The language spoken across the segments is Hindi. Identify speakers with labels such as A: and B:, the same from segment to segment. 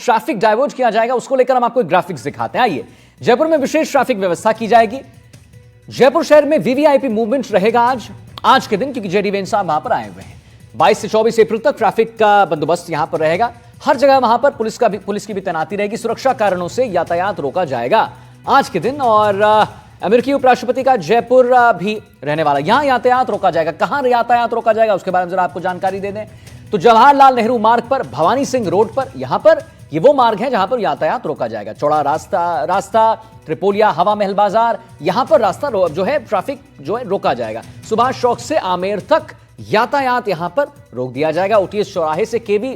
A: ट्रैफिक डाइवर्ट किया जाएगा, उसको लेकर हम आपको एक ग्राफिक्स दिखाते हैं। आइए, जयपुर में विशेष ट्रैफिक व्यवस्था की जाएगी। जयपुर शहर में वीवीआईपी मूवमेंट रहेगा आज के दिन, क्योंकि जेडी वेन साहब वहां पर आए हुए हैं। 22 से 24 अप्रैल तक ट्रैफिक का बंदोबस्त यहां पर रहेगा। हर जगह वहां पर पुलिस की भी तैनाती रहेगी। सुरक्षा कारणों से यातायात रोका जाएगा आज के दिन। और अमेरिकी उपराष्ट्रपति का जयपुर भी रहने वाला, यहां यातायात रोका जाएगा। कहां यातायात रोका जाएगा उसके बारे में जरा आपको जानकारी दे दें तो जवाहरलाल नेहरू मार्ग पर, भवानी सिंह रोड पर, यहां पर ये वो मार्ग है जहां पर यातायात रोका जाएगा। चौड़ा रास्ता त्रिपोलिया, हवा महल बाजार, यहां पर रास्ता जो है ट्रैफिक जो है रोका जाएगा। सुभाष चौक से आमेर तक यातायात यहां पर रोक दिया जाएगा। ओटीएस चौराहे से केवी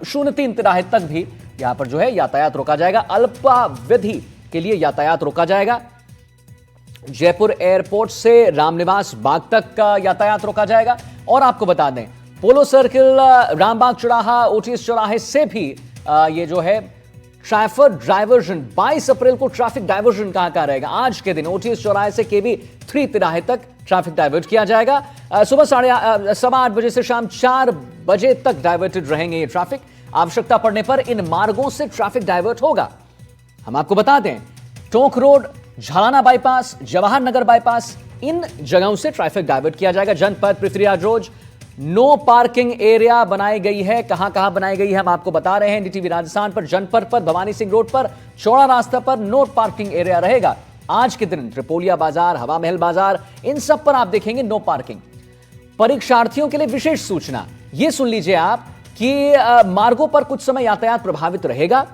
A: 03 तिराहे तक भी यहां पर जो है यातायात रोका जाएगा। अल्पावधि के लिए यातायात रोका जाएगा। जयपुर एयरपोर्ट से रामनिवास बाग तक का यातायात रोका जाएगा। और आपको बता दें, पोलो सर्किल, रामबाग चौराहा, ओटीएस चौराहे से भी ये जो है ट्रैफिक डाइवर्जन 22 अप्रैल को ट्रैफिक डाइवर्जन कहां रहेगा? आज के दिन ओटीएस चौराहे से केवी 3 तिराहे तक ट्रैफिक डाइवर्ट किया जाएगा। सुबह 8:30 बजे से शाम 4 बजे तक डाइवर्टेड रहेंगे ये ट्रैफिक। आवश्यकता पड़ने पर इन मार्गों से ट्रैफिक डाइवर्ट होगा। हम आपको बता दें, Tonk road, Jhalana bypass, Jawahar Nagar bypass, इन जगहों से ट्रैफिक डाइवर्ट किया जाएगा। जनपद, Prithviraj road, no parking area बनाई गई है। कहां बनाई गई है हम आपको बता रहे हैं। डीटीवी राजस्थान पर, जनपद पर, भवानी सिंह रोड पर, चौड़ा रास्ता पर नो पार्किंग एरिया रहेगा आज के दिन। त्रिपोलिया बाजार, हवा महल बाजार, इन सब पर आप देखेंगे नो पार्किंग। परीक्षार्थियों के लिए विशेष सूचना, यह सुन लीजिए आप कि मार्गों पर कुछ समय यातायात प्रभावित रहेगा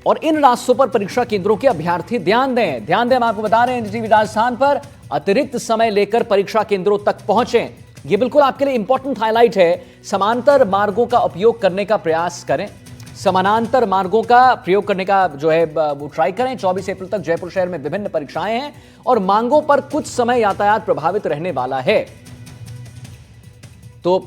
A: और इन रास्तों पर परीक्षा केंद्रों के अभ्यर्थी ध्यान दें। हम आपको बता रहे हैं डीटीवी राजस्थान पर, अतिरिक्त समय लेकर परीक्षा केंद्रों तक पहुंचें। यह बिल्कुल आपके लिए इंपॉर्टेंट हाईलाइट है। समानांतर मार्गों का उपयोग करने का प्रयास करें। समानांतर मार्गों का प्रयोग करने का जो है वो ट्राई करें। 24 अप्रैल तक जयपुर शहर में विभिन्न परीक्षाएं हैं और मांगों पर कुछ समय यातायात प्रभावित रहने वाला है। तो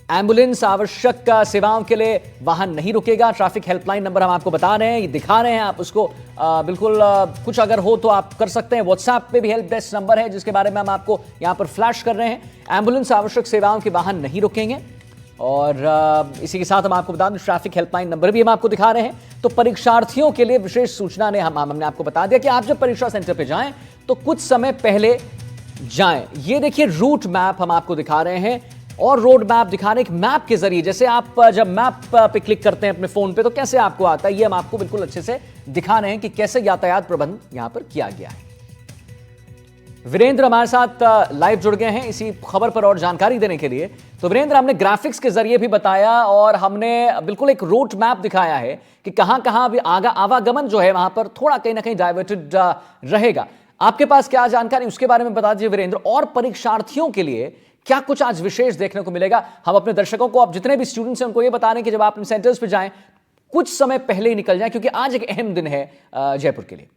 A: एम्बुलेंस, आवश्यक सेवाओं के लिए वाहन नहीं रुकेगा। ट्रैफिक हेल्पलाइन नंबर हम आपको बता रहे हैं, ये दिखा रहे हैं आप उसको। बिल्कुल कुछ अगर हो तो आप कर सकते हैं। व्हाट्सएप पे भी हेल्प डेस्क नंबर है जिसके बारे में हम आपको यहां पर फ्लैश कर रहे हैं। एम्बुलेंस, आवश्यक सेवाओं के वाहन नहीं रुकेंगे। और इसी के साथ हम आपको बता दें, ट्रैफिक हेल्पलाइन नंबर भी हम आपको दिखा रहे हैं। तो परीक्षार्थियों के लिए विशेष सूचना ने हमने आपको बता दिया कि आप जब परीक्षा सेंटर पर जाएं तो कुछ समय पहले जाएं। ये देखिए रूट मैप हम आपको दिखा रहे हैं और रोड मैप दिखाने के मैप के जरिए, जैसे आप जब मैप पे क्लिक करते हैं अपने फोन पे तो कैसे आपको आता है, ये हम आपको बिल्कुल अच्छे से दिखा रहे हैं कि कैसे यातायात प्रबंध यहां पर किया गया है। वीरेंद्र हमारे साथ लाइव जुड़ गए हैं इसी खबर पर और जानकारी देने के लिए। तो वीरेंद्र, हमने ग्राफिक्स के जरिए भी बताया और हमने बिल्कुल एक रूट मैप दिखाया है कि कहां कहां भी आवागमन जो है वहां पर थोड़ा कहीं ना कहीं डाइवर्टेड रहेगा। आपके पास क्या जानकारी उसके बारे में बता दीजिए वीरेंद्र। और परीक्षार्थियों के लिए क्या कुछ आज विशेष देखने को मिलेगा? हम अपने दर्शकों को, अब जितने भी स्टूडेंट्स हैं उनको ये बता रहे हैं कि जब आप अपने सेंटर्स पे जाएं कुछ समय पहले ही निकल जाएं, क्योंकि आज एक अहम दिन है जयपुर के लिए।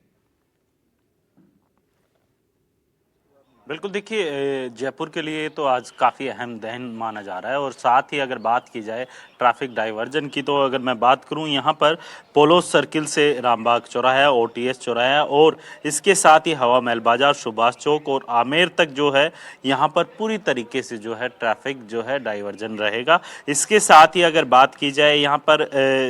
B: बिल्कुल, देखिए जयपुर के लिए तो आज काफ़ी अहम दिन माना जा रहा है। और साथ ही अगर बात की जाए ट्रैफिक डाइवर्जन की, तो अगर मैं बात करूं यहाँ पर पोलो सर्किल से रामबाग चौराहा, ओटीएस चौराहा और इसके साथ ही हवा महल बाजार, सुभाष चौक और आमेर तक जो है यहाँ पर पूरी तरीके से जो है ट्रैफिक जो है डाइवर्जन रहेगा। इसके साथ ही अगर बात की जाए यहाँ पर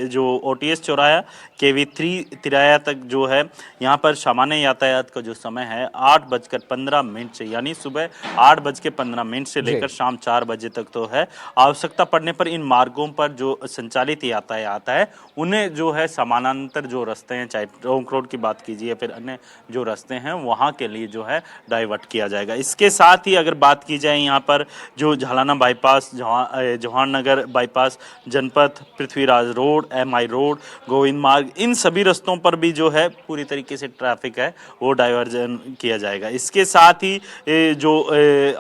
B: जो ओटीएस चौराहा, केवी 3 तिराया तक जो है यहाँ पर सामान्य यातायात का जो समय है 8:15 से, यानी सुबह 8:15 से लेकर शाम 4 बजे तक तो है। आवश्यकता पड़ने पर इन मार्गों पर जो संचालित यातायात है उन्हें जो है समानांतर जो रास्ते हैं, चाहे टोंक रोड की बात कीजिए या फिर अन्य जो रास्ते हैं वहां के लिए जो है डाइवर्ट किया जाएगा। इसके साथ ही अगर बात की जाए यहाँ पर जो झालाना बाईपास, जवाहर नगर बाईपास, जनपद, Prithviraj road, MI road, Govind मार्ग, इन सभी रास्तों पर भी जो है पूरी तरीके से ट्रैफिक है वो डाइवर्जन किया जाएगा। इसके साथ ही जो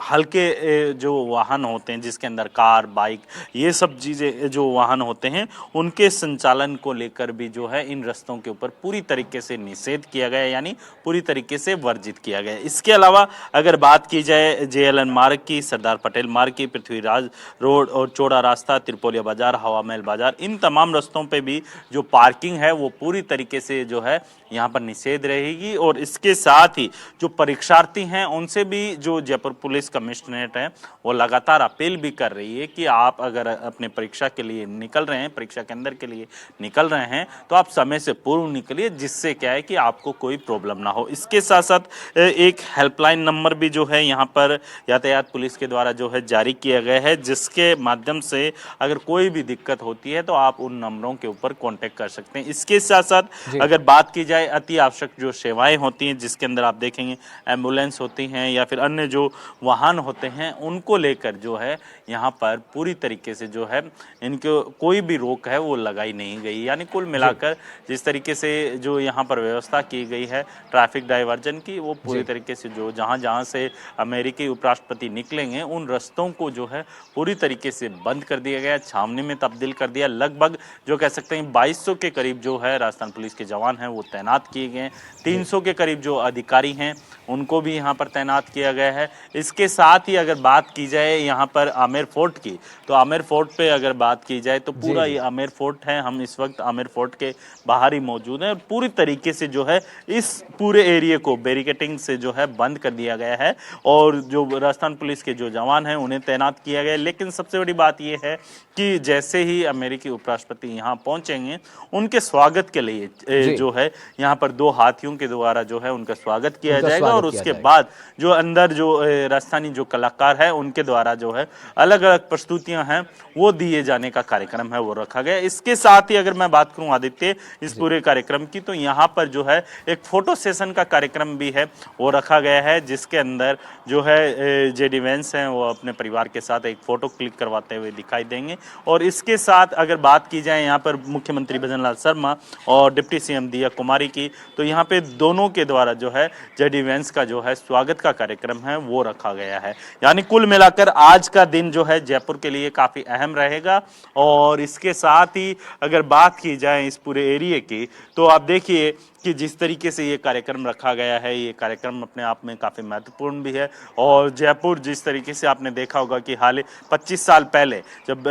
B: हल्के जो वाहन होते हैं जिसके अंदर कार, बाइक, ये सब चीज़ें जो वाहन होते हैं उनके संचालन को लेकर भी जो है इन रास्तों के ऊपर पूरी तरीके से निषेध किया गया, यानी पूरी तरीके से वर्जित किया गया। इसके अलावा अगर बात की जाए जेएलएन मार्ग की, सरदार पटेल मार्ग की, पृथ्वीराज रोड और चौड़ा रास्ता, त्रिपोलिया बाजार, हवा महल बाजार, इन तमाम रास्तों पे भी जो पार्किंग है वो पूरी तरीके से जो है यहाँ पर निषेध रहेगी। और इसके साथ ही जो परीक्षार्थी हैं उनसे से भी जो जयपुर पुलिस कमिश्नरेट है वो लगातार अपील भी कर रही है कि आप अगर अपने परीक्षा के लिए निकल रहे हैं, परीक्षा केंद्र के लिए निकल रहे हैं, तो आप समय से पूर्व निकलिए, जिससे क्या है कि आपको कोई प्रॉब्लम ना हो। इसके साथ साथ एक हेल्पलाइन नंबर भी जो है यहाँ पर यातायात पुलिस के द्वारा जो है जारी किया गया है, जिसके माध्यम से अगर कोई भी दिक्कत होती है तो आप उन नंबरों के ऊपर कांटेक्ट कर सकते हैं। इसके साथ साथ अगर बात की जाए अति आवश्यक जो सेवाएं होती हैं, जिसके अंदर आप देखेंगे एम्बुलेंस होती हैं या फिर अन्य जो वाहन होते हैं, उनको लेकर जो है यहाँ पर पूरी तरीके से जो है इनको कोई भी रोक है वो लगाई नहीं गई। यानी कुल मिलाकर जिस तरीके से जो यहाँ पर व्यवस्था की गई है ट्रैफिक डाइवर्जन की, वो पूरी तरीके से जो जहाँ जहाँ से अमेरिकी उपराष्ट्रपति निकलेंगे उन रस्तों को जो है पूरी तरीके से बंद कर दिया गया, छावनी में तब्दील कर दिया। लगभग जो कह सकते हैं 2200 के करीब जो है राजस्थान पुलिस के जवान हैं वो तैनात किए गए हैं। 300 के करीब जो अधिकारी हैं उनको भी यहाँ पर तैनात किया गया है। इसके साथ ही अगर बात की जाए यहाँ पर आमेर फोर्ट की, तो आमेर फोर्ट पे अगर बात की जाए तो पूरा ये आमेर फोर्ट है, हम इस वक्त आमेर फोर्ट के बाहर ही मौजूद हैं और पूरी तरीके से जो है इस पूरे एरिया को बैरिकेटिंग से जो है बंद कर दिया गया है और जो राजस्थान पुलिस के जो जवान हैं उन्हें तैनात किया गया है। लेकिन सबसे बड़ी बात यह है कि जैसे ही अमेरिकी उपराष्ट्रपति यहाँ पहुंचेंगे, उनके स्वागत के लिए जो है यहाँ पर 2 हाथियों के द्वारा जो है उनका स्वागत किया जाएगा और उसके बाद जो अंदर जो राजस्थानी जो कलाकार है उनके द्वारा जो है अलग अलग प्रस्तुतियां हैं वो दिए जाने का कार्यक्रम है वो रखा गया। इसके साथ ही अगर मैं बात करूं आदित्य इस पूरे कार्यक्रम की, तो यहाँ पर जो है एक फोटो सेशन का कार्यक्रम भी है वो रखा गया है, जिसके अंदर जो है जेडी वेंस हैं वो अपने परिवार के साथ एक फोटो क्लिक करवाते हुए दिखाई देंगे। और इसके साथ अगर बात की जाए यहाँ पर मुख्यमंत्री भजनलाल शर्मा और डिप्टी सीएम दिया कुमारी की, तो यहाँ पे दोनों के द्वारा जो है जेडी वेंस का जो है स्वागत का कार्यक्रम है वो रखा गया है। यानी कुल मिलाकर आज का दिन जो है जयपुर के लिए काफी अहम रहेगा। और इसके साथ ही अगर बात की जाए इस पूरे एरिया की, तो आप देखिए कि जिस तरीके से ये कार्यक्रम रखा गया है, ये कार्यक्रम अपने आप में काफ़ी महत्वपूर्ण भी है। और जयपुर जिस तरीके से आपने देखा होगा कि हाल 25 साल पहले जब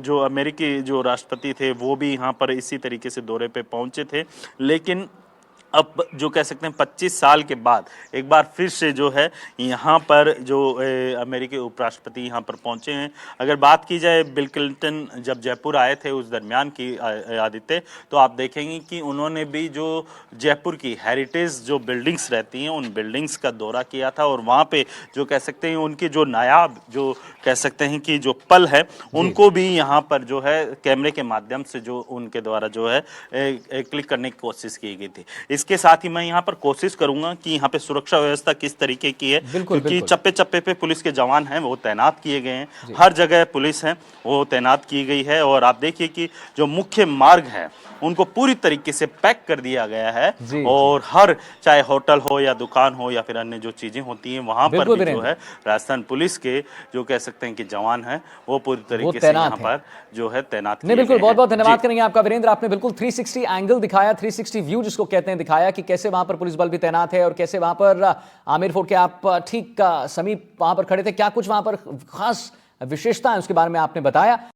B: जो अमेरिकी जो राष्ट्रपति थे वो भी यहाँ पर इसी तरीके से दौरे पे पहुंचे थे, लेकिन अब जो कह सकते हैं 25 साल के बाद एक बार फिर से जो है यहाँ पर जो अमेरिकी उपराष्ट्रपति यहाँ पर पहुँचे हैं। अगर बात की जाए बिल क्लिंटन जब जयपुर आए थे उस दरमियान की आदित्य, तो आप देखेंगे कि उन्होंने भी जो जयपुर की हेरिटेज जो बिल्डिंग्स रहती हैं उन बिल्डिंग्स का दौरा किया था और वहाँ पे जो कह सकते हैं उनकी जो नायाब जो कह सकते हैं कि जो पल है उनको भी यहाँ पर जो है कैमरे के माध्यम से जो उनके द्वारा जो है क्लिक करने की कोशिश की गई थी। इसके साथ ही मैं यहाँ पर कोशिश करूंगा कि यहाँ पे सुरक्षा व्यवस्था किस तरीके की है, क्योंकि चप्पे चप्पे पे पुलिस के जवान हैं वो तैनात किए गए हैं, हर जगह पुलिस है वो तैनात की गई है। और आप देखिए कि जो मुख्य मार्ग है उनको पूरी तरीके से पैक कर दिया गया है और हर चाहे होटल हो या दुकान हो या फिर अन्य जो चीजें होती हैं वहां पर भी जो है राजस्थान पुलिस के जो कह सकते हैं कि जवान हैं वो पूरी तरीके से यहाँ पर जो है तैनात किए गए हैं।
A: बिल्कुल, बहुत बहुत धन्यवाद करेंगे आपका वीरेंद्र। आपने बिल्कुल 360 एंगल दिखाया, 360 व्यू जिसको कहते हैं दिखाया कि कैसे वहां पर पुलिस बल भी तैनात है और कैसे वहां पर आमेर फोर्ट के आप ठीक समीप वहां पर खड़े थे, क्या कुछ वहां पर खास विशेषता है उसके बारे में आपने बताया।